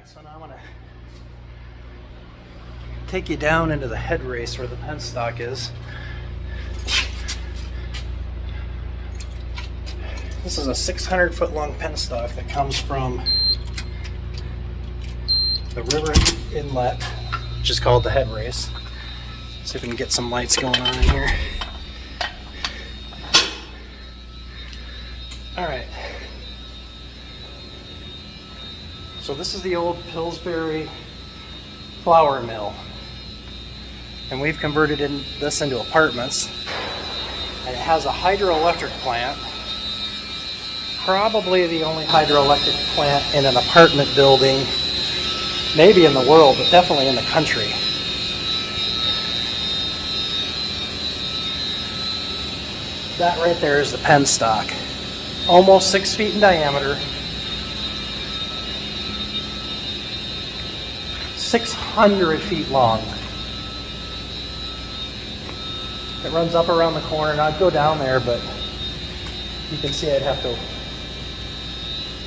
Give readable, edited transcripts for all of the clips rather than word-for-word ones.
Alright, so now I'm going to take you down into the head race where the penstock is. This is a 600 foot long penstock that comes from the river inlet, which is called the head race. See if we can get some lights going on in here. Alright. So this is the old Pillsbury flour mill. And we've converted this into apartments. And it has a hydroelectric plant. Probably the only hydroelectric plant in an apartment building, maybe in the world, but definitely in the country. That right there is the penstock. Almost 6 feet in diameter. 600 feet long. It runs up around the corner, and I'd go down there, but you can see I'd have to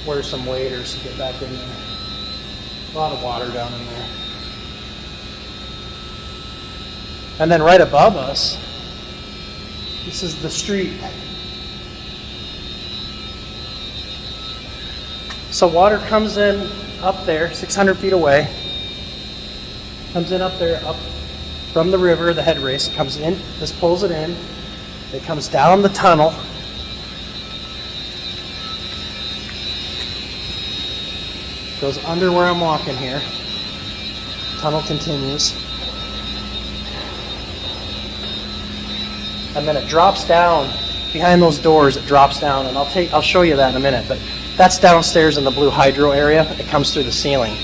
wear some waders to get back in there. A lot of water down in there. And then right above us, this is the street. So water comes in up there, 600 feet away. Comes in up there, up from the river, the head race. Comes in, this pulls it in. It comes down the tunnel. Goes under where I'm walking here. Tunnel continues. And then it drops down behind those doors. It drops down, and I'll show you that in a minute. But that's downstairs in the blue hydro area. It comes through the ceiling.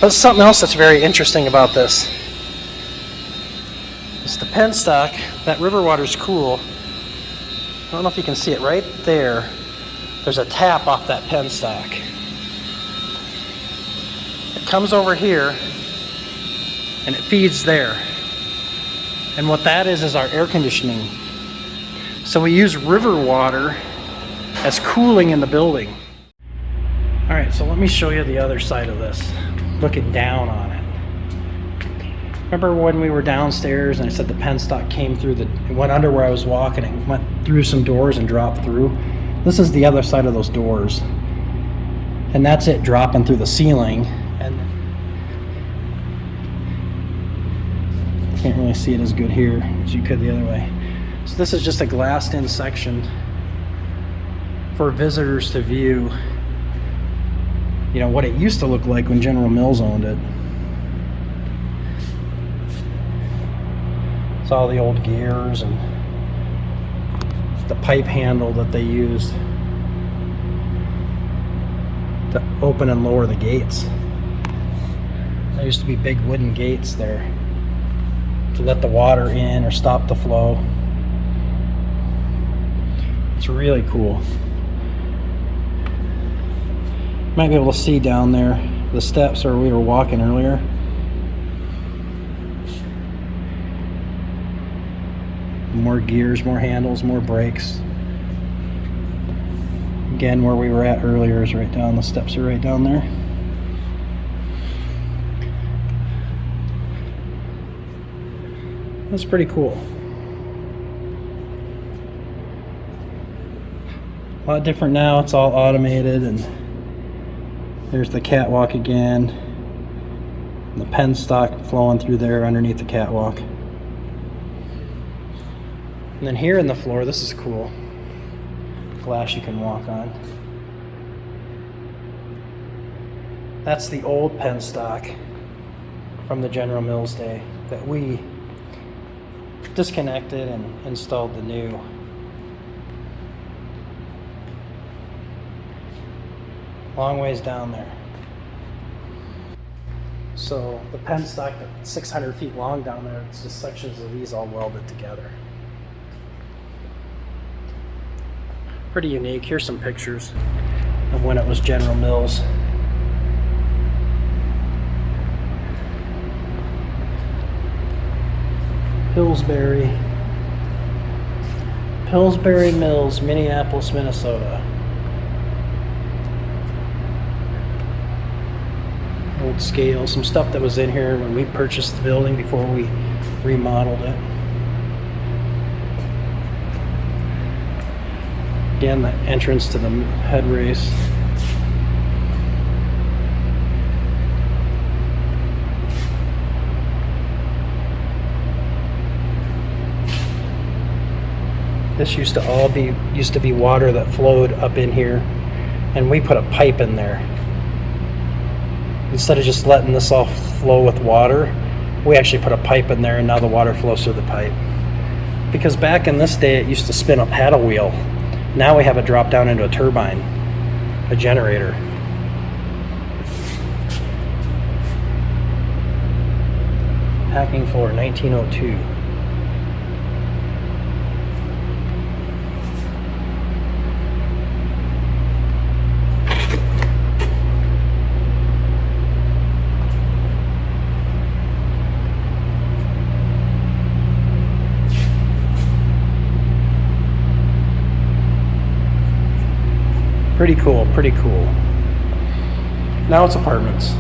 But something else that's very interesting about this is the penstock. That river water's cool. I don't know if you can see it right there. There's a tap off that penstock. It comes over here and it feeds there. And what that is our air conditioning. So we use river water as cooling in the building. Alright, so let me show you the other side of this. Looking down on it. Remember when we were downstairs and I said the penstock came through it went under where I was walking and went through some doors and dropped through? This is the other side of those doors. And that's it dropping through the ceiling. And can't really see it as good here as you could the other way. So this is just a glassed in section for visitors to view, you know, what it used to look like when General Mills owned it. It's all the old gears and the pipe handle that they used to open and lower the gates. There used to be big wooden gates there to let the water in or stop the flow. It's really cool. Might be able to see down there the steps where we were walking earlier. More gears, more handles, more brakes. Again, where we were at earlier is right down, the steps are right down there. That's pretty cool. A lot different now, it's all automated, and there's the catwalk again. And the penstock flowing through there underneath the catwalk. And then here in the floor, this is cool. Glass you can walk on. That's the old penstock from the General Mills day that we disconnected and installed the new. Long ways down there. So the penstock that's 600 feet long down there, it's just sections of these all welded together. Pretty unique. Here's some pictures of when it was General Mills. Pillsbury Mills, Minneapolis, Minnesota. old scale, some stuff that was in here when we purchased the building before we remodeled it. Again, the entrance to the head race. This used to be water that flowed up in here, and we put a pipe in there. Instead of just letting this all flow with water, we actually put a pipe in there, and now the water flows through the pipe. Because back in this day, it used to spin a paddle wheel. Now we have it drop down into a turbine, a generator. Packing floor, 1902. Pretty cool, pretty cool. Now it's apartments.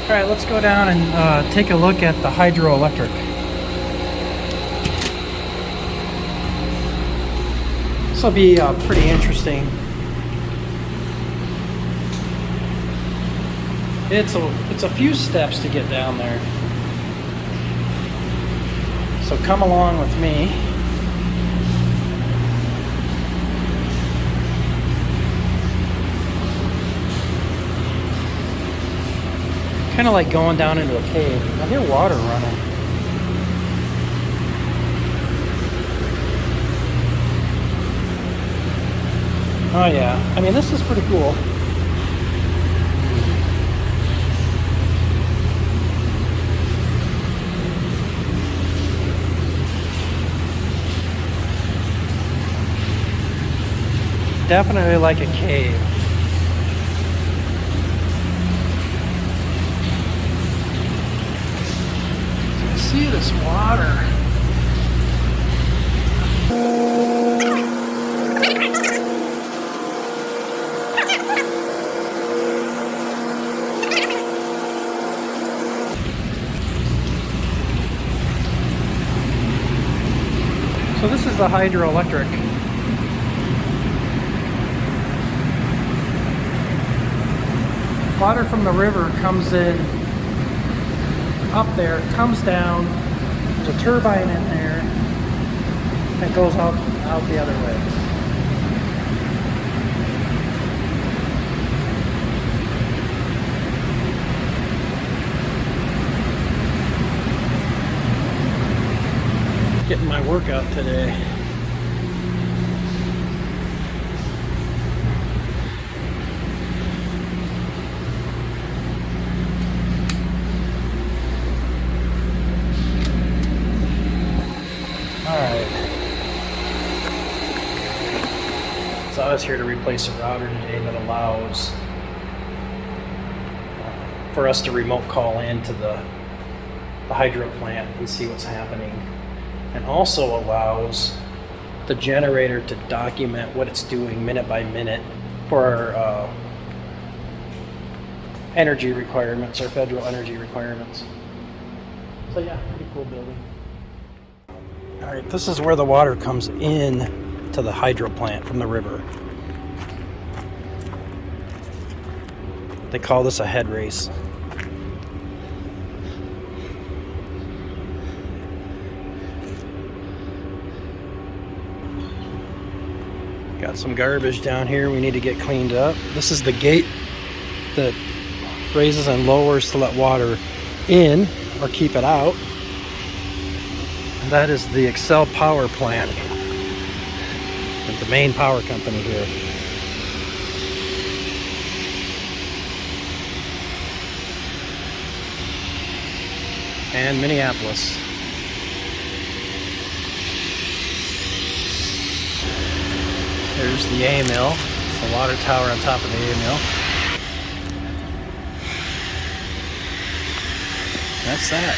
All right, let's go down and take a look at the hydroelectric. This will be pretty interesting. It's a few steps to get down there. So come along with me. Kind of like going down into a cave. I hear water running. Oh yeah, I mean this is pretty cool. Definitely like a cave. See this water. So this is the hydroelectric. Water from the river comes in up there, comes down, there's a turbine in there that goes out the other way. Getting my workout today. So I was here to replace a router today that allows for us to remote call into the hydro plant and see what's happening, and also allows the generator to document what it's doing minute by minute for our energy requirements, our federal energy requirements. So yeah, pretty cool building. All right, this is where the water comes in to the hydro plant from the river. They call this a head race. Got some garbage down here we need to get cleaned up. This is the gate that raises and lowers to let water in or keep it out. And that is the Excel power plant. The main power company here. And Minneapolis. There's the A-Mill, the water tower on top of the A-Mill. That's that.